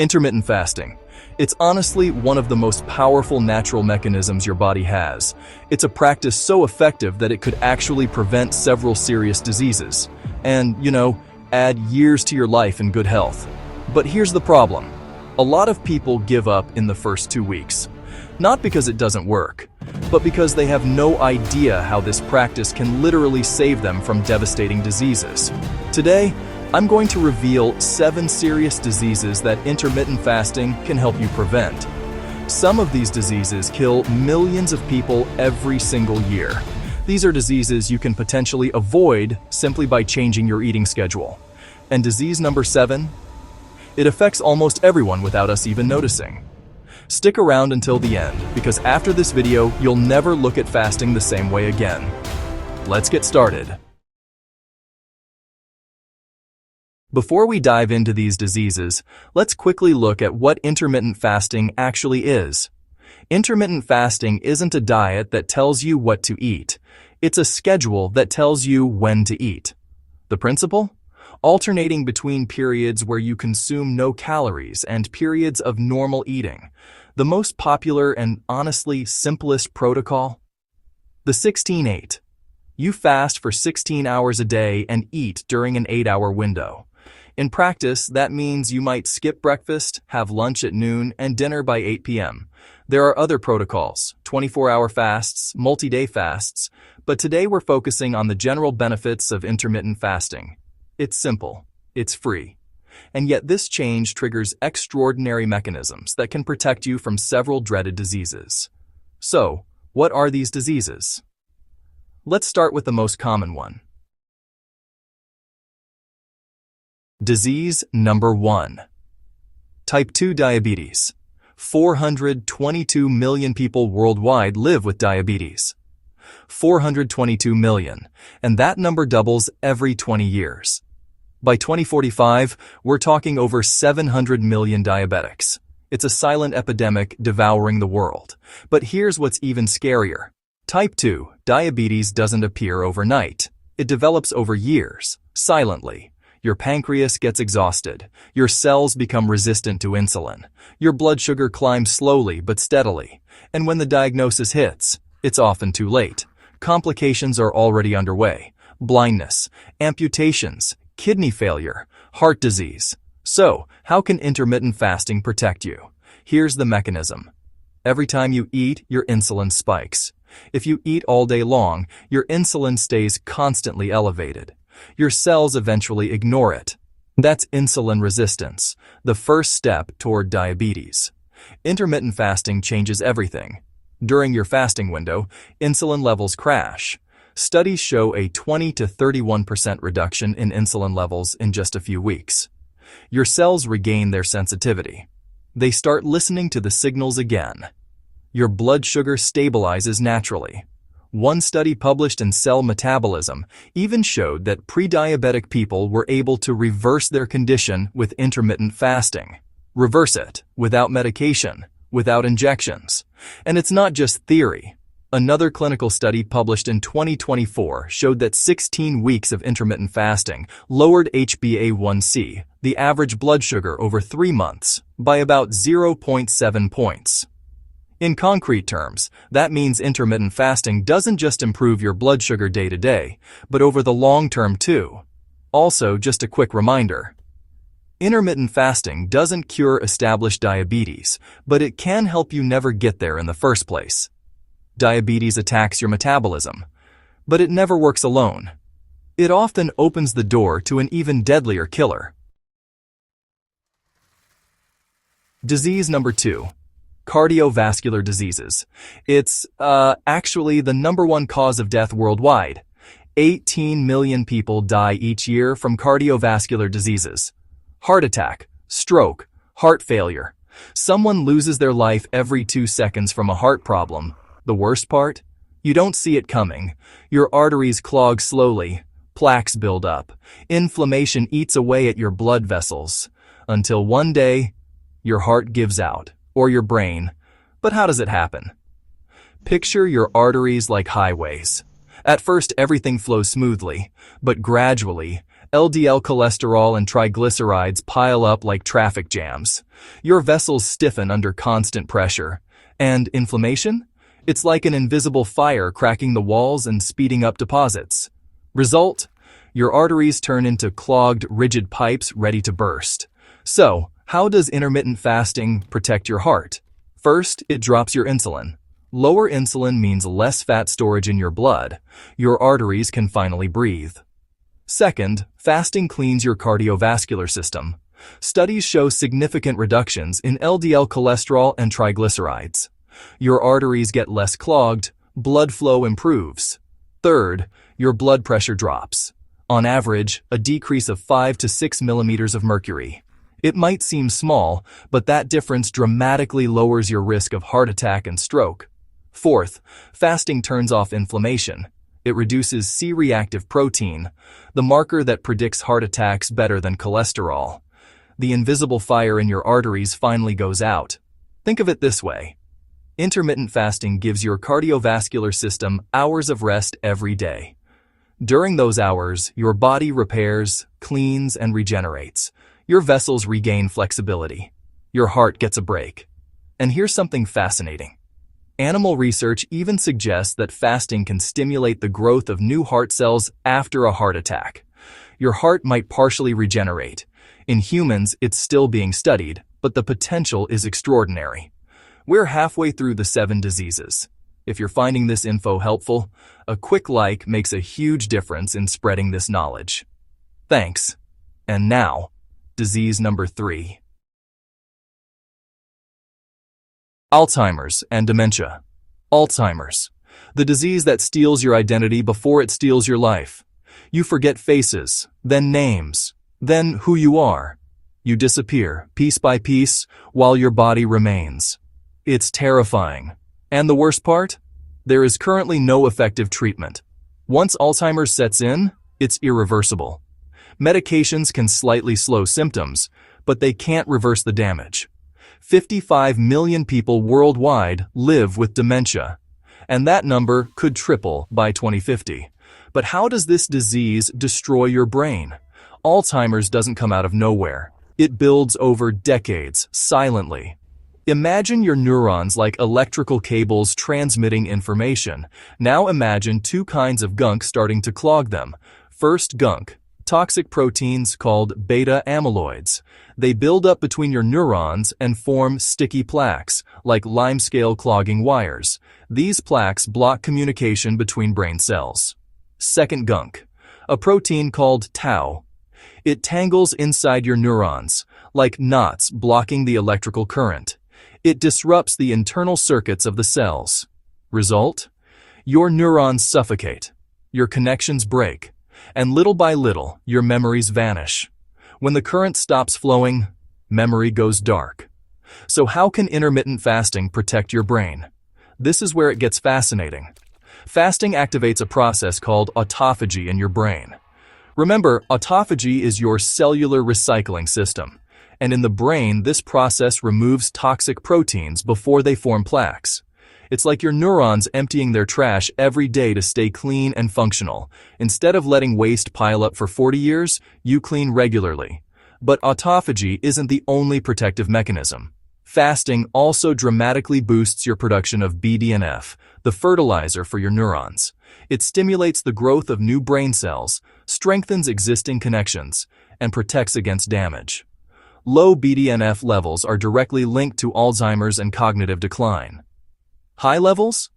Intermittent fasting. It's honestly one of the most powerful natural mechanisms your body has. It's a practice so effective that it could actually prevent several serious diseases and, add years to your life in good health. But here's the problem. A lot of people give up in the first 2 weeks. Not because it doesn't work, but because they have no idea how this practice can literally save them from devastating diseases. Today, I'm going to reveal 7 serious diseases that intermittent fasting can help you prevent. Some of these diseases kill millions of people every single year. These are diseases you can potentially avoid simply by changing your eating schedule. And disease number 7? It affects almost everyone without us even noticing. Stick around until the end, because after this video, you'll never look at fasting the same way again. Let's get started. Before we dive into these diseases, let's quickly look at what intermittent fasting actually is. Intermittent fasting isn't a diet that tells you what to eat. It's a schedule that tells you when to eat. The principle? Alternating between periods where you consume no calories and periods of normal eating. The most popular and honestly simplest protocol? The 16-8. You fast for 16 hours a day and eat during an 8-hour window. In practice, that means you might skip breakfast, have lunch at noon, and dinner by 8 p.m. There are other protocols, 24-hour fasts, multi-day fasts, but today we're focusing on the general benefits of intermittent fasting. It's simple, it's free, and yet this change triggers extraordinary mechanisms that can protect you from several dreaded diseases. So, what are these diseases? Let's start with the most common one. Disease number 1. Type 2 diabetes. 422 million people worldwide live with diabetes. 422 million, and that number doubles every 20 years. By 2045, we're talking over 700 million diabetics. It's a silent epidemic devouring the world. But here's what's even scarier. Type 2 diabetes doesn't appear overnight. It develops over years, silently. Your pancreas gets exhausted. Your cells become resistant to insulin. Your blood sugar climbs slowly but steadily. And when the diagnosis hits, it's often too late. Complications are already underway. Blindness, amputations, kidney failure, heart disease. So, how can intermittent fasting protect you? Here's the mechanism. Every time you eat, your insulin spikes. If you eat all day long, your insulin stays constantly elevated. Your cells eventually ignore it. That's insulin resistance, the first step toward diabetes. Intermittent fasting changes everything. During your fasting window, insulin levels crash. Studies show a 20 to 31% reduction in insulin levels in just a few weeks. Your cells regain their sensitivity. They start listening to the signals again. Your blood sugar stabilizes naturally. One study published in Cell Metabolism even showed that pre-diabetic people were able to reverse their condition with intermittent fasting. Reverse it, without medication, without injections. And it's not just theory. Another clinical study published in 2024 showed that 16 weeks of intermittent fasting lowered HbA1c, the average blood sugar over 3 months, by about 0.7 points. In concrete terms, that means intermittent fasting doesn't just improve your blood sugar day to day, but over the long term too. Also, just a quick reminder. Intermittent fasting doesn't cure established diabetes, but it can help you never get there in the first place. Diabetes attacks your metabolism, but it never works alone. It often opens the door to an even deadlier killer. Disease number 2. Cardiovascular diseases. It's actually the #1 cause of death worldwide. 18 million people die each year from cardiovascular diseases. Heart attack, stroke, heart failure. Someone loses their life every 2 seconds from a heart problem. The worst part? You don't see it coming. Your arteries clog slowly, plaques build up, inflammation eats away at your blood vessels, until one day, your heart gives out. Or your brain. But how does it happen? Picture your arteries like highways. At first, everything flows smoothly, but gradually, LDL cholesterol and triglycerides pile up like traffic jams. Your vessels stiffen under constant pressure. And inflammation? It's like an invisible fire cracking the walls and speeding up deposits. Result? Your arteries turn into clogged, rigid pipes ready to burst. So, how does intermittent fasting protect your heart? First, it drops your insulin. Lower insulin means less fat storage in your blood. Your arteries can finally breathe. Second, fasting cleans your cardiovascular system. Studies show significant reductions in LDL cholesterol and triglycerides. Your arteries get less clogged, blood flow improves. Third, your blood pressure drops. On average, a decrease of 5 to 6 millimeters of mercury. It might seem small, but that difference dramatically lowers your risk of heart attack and stroke. Fourth, fasting turns off inflammation. It reduces C-reactive protein, the marker that predicts heart attacks better than cholesterol. The invisible fire in your arteries finally goes out. Think of it this way. Intermittent fasting gives your cardiovascular system hours of rest every day. During those hours, your body repairs, cleans, and regenerates. Your vessels regain flexibility. Your heart gets a break. And here's something fascinating. Animal research even suggests that fasting can stimulate the growth of new heart cells after a heart attack. Your heart might partially regenerate. In humans, it's still being studied, but the potential is extraordinary. We're halfway through the 7 diseases. If you're finding this info helpful, a quick like makes a huge difference in spreading this knowledge. Thanks. And now, disease number 3. Alzheimer's and dementia. Alzheimer's, the disease that steals your identity before it steals your life. You forget faces, then names, then who you are. You disappear, piece by piece, while your body remains. It's terrifying. And the worst part? There is currently no effective treatment. Once Alzheimer's sets in, it's irreversible. Medications can slightly slow symptoms, but they can't reverse the damage. 55 million people worldwide live with dementia, and that number could triple by 2050. But how does this disease destroy your brain? Alzheimer's doesn't come out of nowhere. It builds over decades, silently. Imagine your neurons like electrical cables transmitting information. Now imagine 2 kinds of gunk starting to clog them. First, gunk. Toxic proteins called beta amyloids. They build up between your neurons and form sticky plaques, like limescale clogging wires. These plaques block communication between brain cells. Second, gunk. A protein called tau. It tangles inside your neurons, like knots blocking the electrical current. It disrupts the internal circuits of the cells. Result? Your neurons suffocate. Your connections break. And little by little, your memories vanish. When the current stops flowing, memory goes dark. So how can intermittent fasting protect your brain? This is where it gets fascinating. Fasting activates a process called autophagy in your brain. Remember, autophagy is your cellular recycling system. And in the brain, this process removes toxic proteins before they form plaques. It's like your neurons emptying their trash every day to stay clean and functional. Instead of letting waste pile up for 40 years, you clean regularly. But autophagy isn't the only protective mechanism. Fasting also dramatically boosts your production of BDNF, the fertilizer for your neurons. It stimulates the growth of new brain cells, strengthens existing connections, and protects against damage. Low BDNF levels are directly linked to Alzheimer's and cognitive decline. High levels?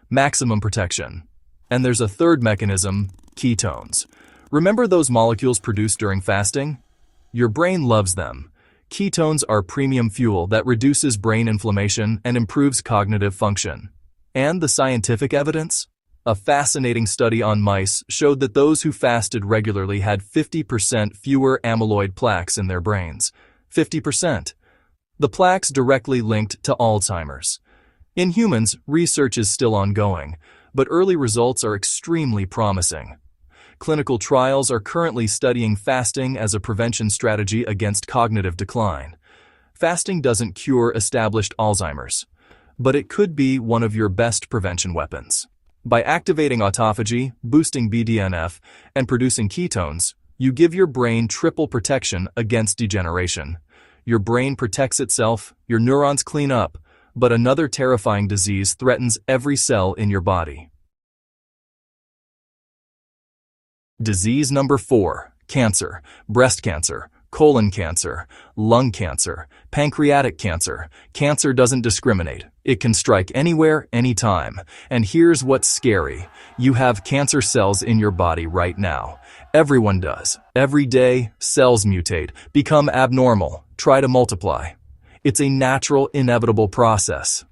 Maximum protection. And there's a third mechanism, ketones. Remember those molecules produced during fasting? Your brain loves them. Ketones are premium fuel that reduces brain inflammation and improves cognitive function. And the scientific evidence? A fascinating study on mice showed that those who fasted regularly had 50% fewer amyloid plaques in their brains. 50%. The plaques directly linked to Alzheimer's. In humans, research is still ongoing, but early results are extremely promising. Clinical trials are currently studying fasting as a prevention strategy against cognitive decline. Fasting doesn't cure established Alzheimer's, but it could be one of your best prevention weapons. By activating autophagy, boosting BDNF, and producing ketones, You give your brain triple protection against degeneration. Your brain protects itself, your neurons clean up, but another terrifying disease threatens every cell in your body. Disease number 4, cancer, breast cancer, colon cancer, lung cancer, pancreatic cancer. Cancer doesn't discriminate. It can strike anywhere, anytime. And here's what's scary. You have cancer cells in your body right now. Everyone does. Every day, cells mutate, become abnormal, try to multiply. It's a natural, inevitable process.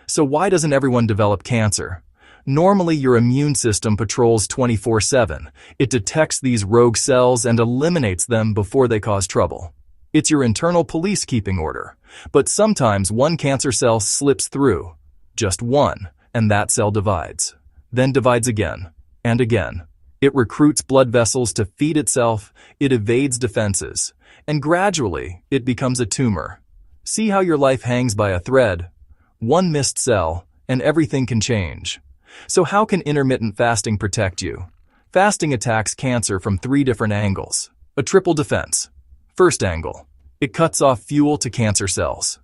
So why doesn't everyone develop cancer? Normally, your immune system patrols 24/7. It detects these rogue cells and eliminates them before they cause trouble. It's your internal police keeping order. But sometimes one cancer cell slips through. Just one, and that cell divides. Then divides again, and again. It recruits blood vessels to feed itself, it evades defenses, and gradually, it becomes a tumor. See how your life hangs by a thread? One missed cell, and everything can change. So how can intermittent fasting protect you? Fasting attacks cancer from 3 different angles. A triple defense. First angle. It cuts off fuel to cancer cells.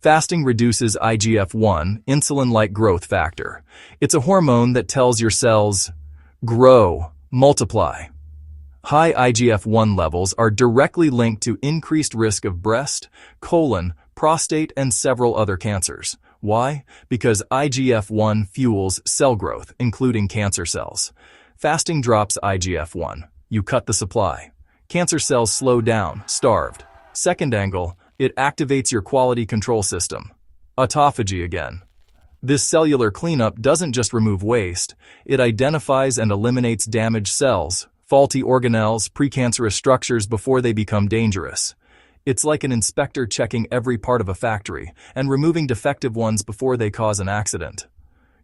Fasting reduces IGF-1, insulin-like growth factor. It's a hormone that tells your cells, grow, multiply. High IGF-1 levels are directly linked to increased risk of breast, colon, prostate, and several other cancers. Why? Because IGF-1 fuels cell growth, including cancer cells. Fasting drops IGF-1. You cut the supply. Cancer cells slow down, starved. Second angle, it activates your quality control system. Autophagy again. This cellular cleanup doesn't just remove waste, it identifies and eliminates damaged cells, faulty organelles, precancerous structures before they become dangerous. It's like an inspector checking every part of a factory and removing defective ones before they cause an accident.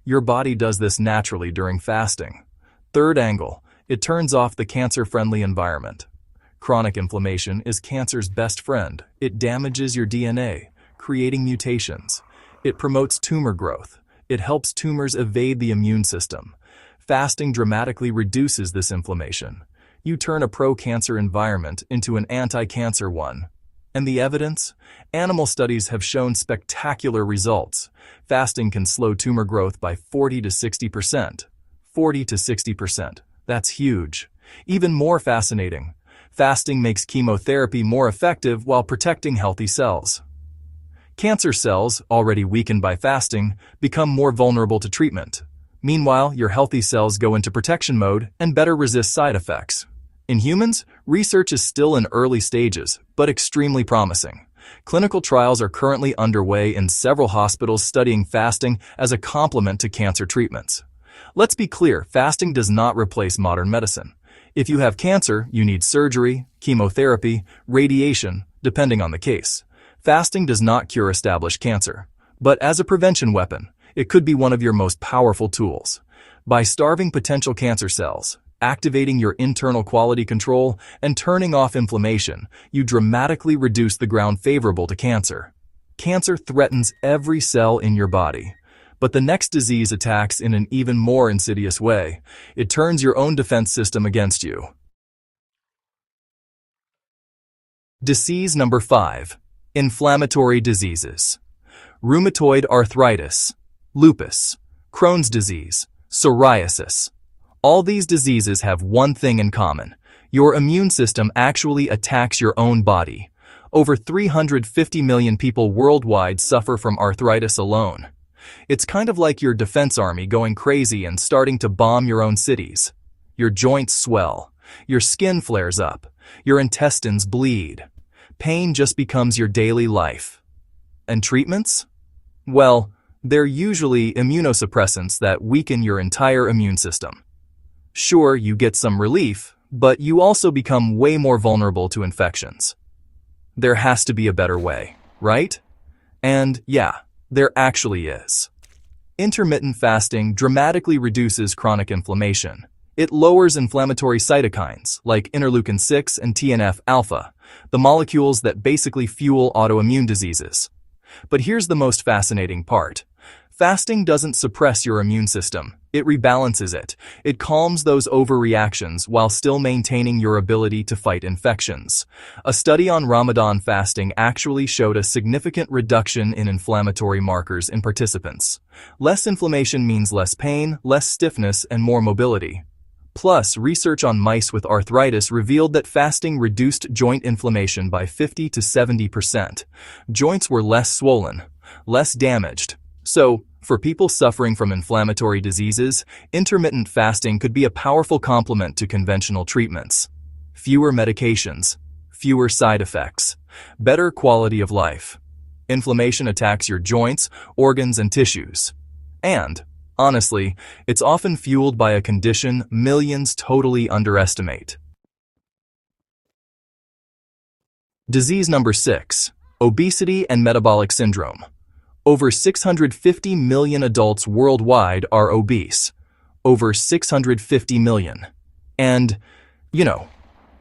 Your body does this naturally during fasting. Third angle, it turns off the cancer-friendly environment. Chronic inflammation is cancer's best friend. It damages your DNA, creating mutations. It promotes tumor growth. It helps tumors evade the immune system. Fasting dramatically reduces this inflammation. You turn a pro-cancer environment into an anti-cancer one. And the evidence? Animal studies have shown spectacular results. Fasting can slow tumor growth by 40 to 60%. 40 to 60%. That's huge. Even more fascinating, fasting makes chemotherapy more effective while protecting healthy cells. Cancer cells, already weakened by fasting, become more vulnerable to treatment. Meanwhile, your healthy cells go into protection mode and better resist side effects. In humans, research is still in early stages, but extremely promising. Clinical trials are currently underway in several hospitals studying fasting as a complement to cancer treatments. Let's be clear, fasting does not replace modern medicine. If you have cancer, you need surgery, chemotherapy, radiation, depending on the case. Fasting does not cure established cancer, but as a prevention weapon, it could be one of your most powerful tools. By starving potential cancer cells, activating your internal quality control, and turning off inflammation, you dramatically reduce the ground favorable to cancer. Cancer threatens every cell in your body. But the next disease attacks in an even more insidious way. It turns your own defense system against you. Disease number 5. Inflammatory diseases. Rheumatoid arthritis, lupus, Crohn's disease, psoriasis. All these diseases have one thing in common. Your immune system actually attacks your own body. Over 350 million people worldwide suffer from arthritis alone. It's kind of like your defense army going crazy and starting to bomb your own cities. Your joints swell, your skin flares up, your intestines bleed. Pain just becomes your daily life. And treatments? Well, they're usually immunosuppressants that weaken your entire immune system. Sure, you get some relief, but you also become way more vulnerable to infections. There has to be a better way, right? And yeah, there actually is. Intermittent fasting dramatically reduces chronic inflammation. It lowers inflammatory cytokines like interleukin-6 and TNF-alpha, the molecules that basically fuel autoimmune diseases. But here's the most fascinating part. Fasting doesn't suppress your immune system, It rebalances it. It calms those overreactions while still maintaining your ability to fight infections. A study on Ramadan fasting actually showed a significant reduction in inflammatory markers in participants. Less inflammation means less pain, less stiffness, and more mobility. Plus, research on mice with arthritis revealed that fasting reduced joint inflammation by 50 to 70%. Joints were less swollen, less damaged. So, for people suffering from inflammatory diseases, intermittent fasting could be a powerful complement to conventional treatments. Fewer medications, fewer side effects, better quality of life. Inflammation attacks your joints, organs, and tissues. And, honestly, it's often fueled by a condition millions totally underestimate. Disease number 6, obesity and metabolic syndrome. Over 650 million adults worldwide are obese. Over 650 million. And,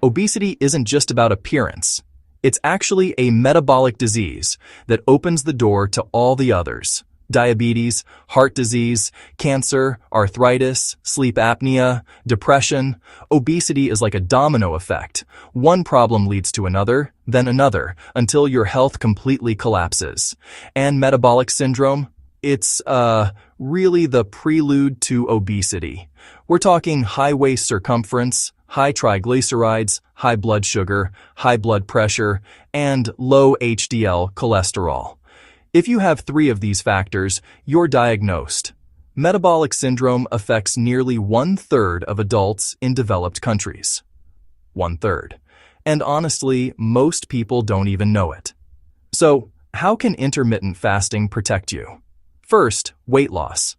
obesity isn't just about appearance. It's actually a metabolic disease that opens the door to all the others. Diabetes, heart disease, cancer, arthritis, sleep apnea, depression. Obesity is like a domino effect. One problem leads to another, then another, until your health completely collapses. And metabolic syndrome? It's, really the prelude to obesity. We're talking high waist circumference, high triglycerides, high blood sugar, high blood pressure, and low HDL cholesterol. If you have 3 of these factors, you're diagnosed. Metabolic syndrome affects nearly 1/3 of adults in developed countries. 1/3. And honestly, most people don't even know it. So, how can intermittent fasting protect you? First, weight loss.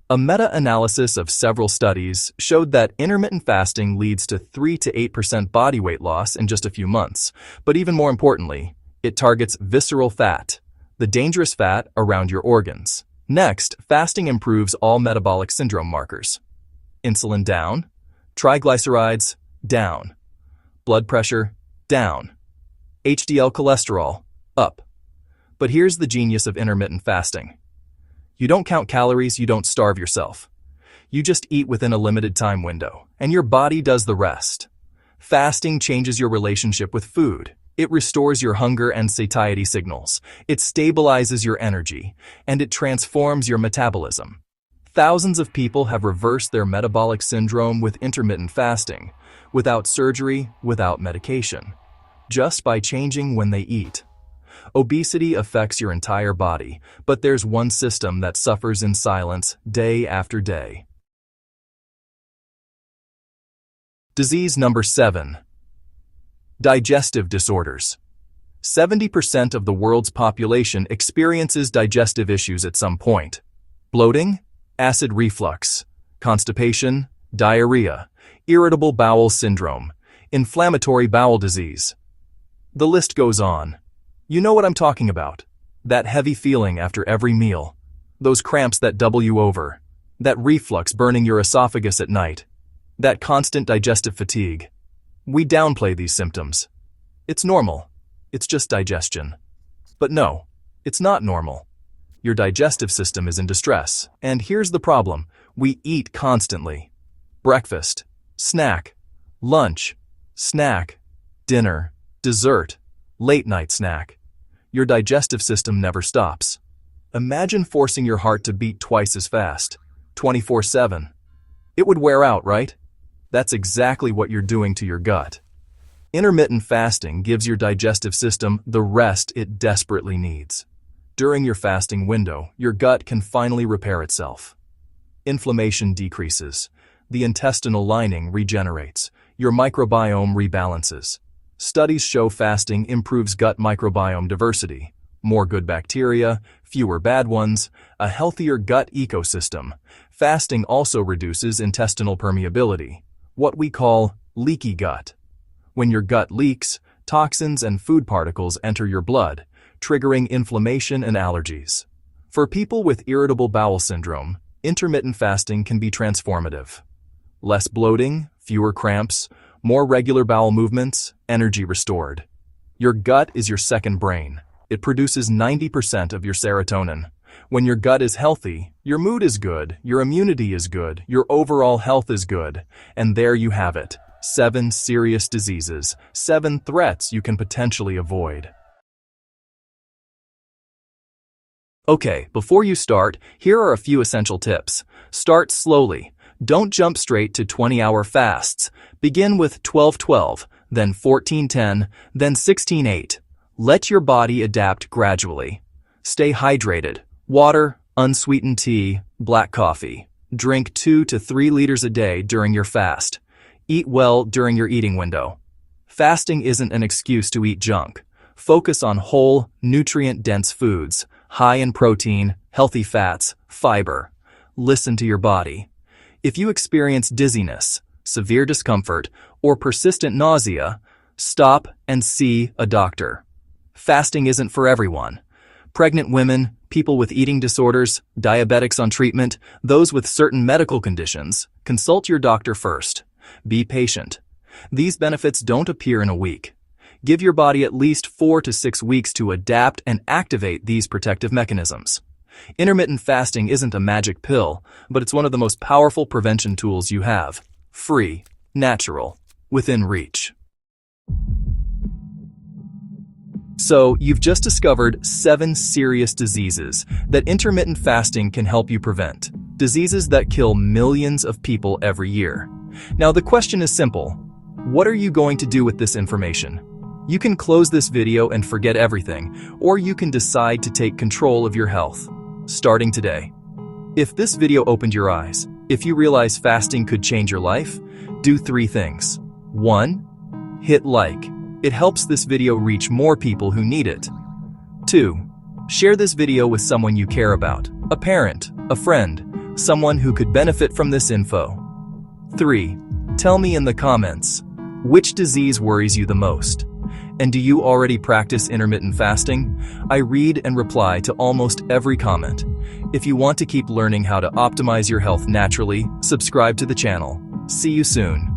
A meta-analysis of several studies showed that intermittent fasting leads to 3 to 8% body weight loss in just a few months. But even more importantly, it targets visceral fat, the dangerous fat around your organs. Next, fasting improves all metabolic syndrome markers. Insulin down, triglycerides down, blood pressure down, HDL cholesterol up. But here's the genius of intermittent fasting. You don't count calories, you don't starve yourself. You just eat within a limited time window, and your body does the rest. Fasting changes your relationship with food. It restores your hunger and satiety signals. It stabilizes your energy, and it transforms your metabolism. Thousands of people have reversed their metabolic syndrome with intermittent fasting, without surgery, without medication, just by changing when they eat. Obesity affects your entire body, but there's one system that suffers in silence day after day. Disease number 7. Digestive disorders. 70% of the world's population experiences digestive issues at some point. Bloating, acid reflux, constipation, diarrhea, irritable bowel syndrome, inflammatory bowel disease. The list goes on. You know what I'm talking about. That heavy feeling after every meal. Those cramps that double you over. That reflux burning your esophagus at night. That constant digestive fatigue. We downplay these symptoms. It's normal. It's just digestion. But no, it's not normal. Your digestive system is in distress. And here's the problem. We eat constantly. Breakfast, snack, lunch, snack, dinner, dessert, late night snack. Your digestive system never stops. Imagine forcing your heart to beat twice as fast, 24/7. It would wear out, right? That's exactly what you're doing to your gut. Intermittent fasting gives your digestive system the rest it desperately needs. During your fasting window, your gut can finally repair itself. Inflammation decreases. The intestinal lining regenerates. Your microbiome rebalances. Studies show fasting improves gut microbiome diversity. More good bacteria, fewer bad ones, a healthier gut ecosystem. Fasting also reduces intestinal permeability, what we call leaky gut. When your gut leaks, toxins and food particles enter your blood, triggering inflammation and allergies. For people with irritable bowel syndrome, intermittent fasting can be transformative. Less bloating, fewer cramps, more regular bowel movements, energy restored. Your gut is your second brain. It produces 90% of your serotonin. When your gut is healthy, your mood is good, your immunity is good, your overall health is good. And there you have it. 7 serious diseases, 7 threats you can potentially avoid. Okay, before you start, here are a few essential tips. Start slowly. Don't jump straight to 20-hour fasts. Begin with 12-12, then 14-10, then 16-8. Let your body adapt gradually. Stay hydrated. Water, unsweetened tea, black coffee. Drink 2 to 3 liters a day during your fast. Eat well during your eating window. Fasting isn't an excuse to eat junk. Focus on whole, nutrient-dense foods, high in protein, healthy fats, fiber. Listen to your body. If you experience dizziness, severe discomfort, or persistent nausea, stop and see a doctor. Fasting isn't for everyone. Pregnant women, people with eating disorders, diabetics on treatment, those with certain medical conditions, consult your doctor first. Be patient. These benefits don't appear in a week. Give your body at least 4 to 6 weeks to adapt and activate these protective mechanisms. Intermittent fasting isn't a magic pill, but it's one of the most powerful prevention tools you have. Free, natural, within reach. So, you've just discovered 7 serious diseases that intermittent fasting can help you prevent. Diseases that kill millions of people every year. Now, the question is simple. What are you going to do with this information? You can close this video and forget everything, or you can decide to take control of your health, starting today. If this video opened your eyes, if you realize fasting could change your life, do 3 things. 1. Hit like. It helps this video reach more people who need it. 2. Share this video with someone you care about, a parent, a friend, someone who could benefit from this info. 3. Tell me in the comments, which disease worries you the most? And do you already practice intermittent fasting? I read and reply to almost every comment. If you want to keep learning how to optimize your health naturally, subscribe to the channel. See you soon.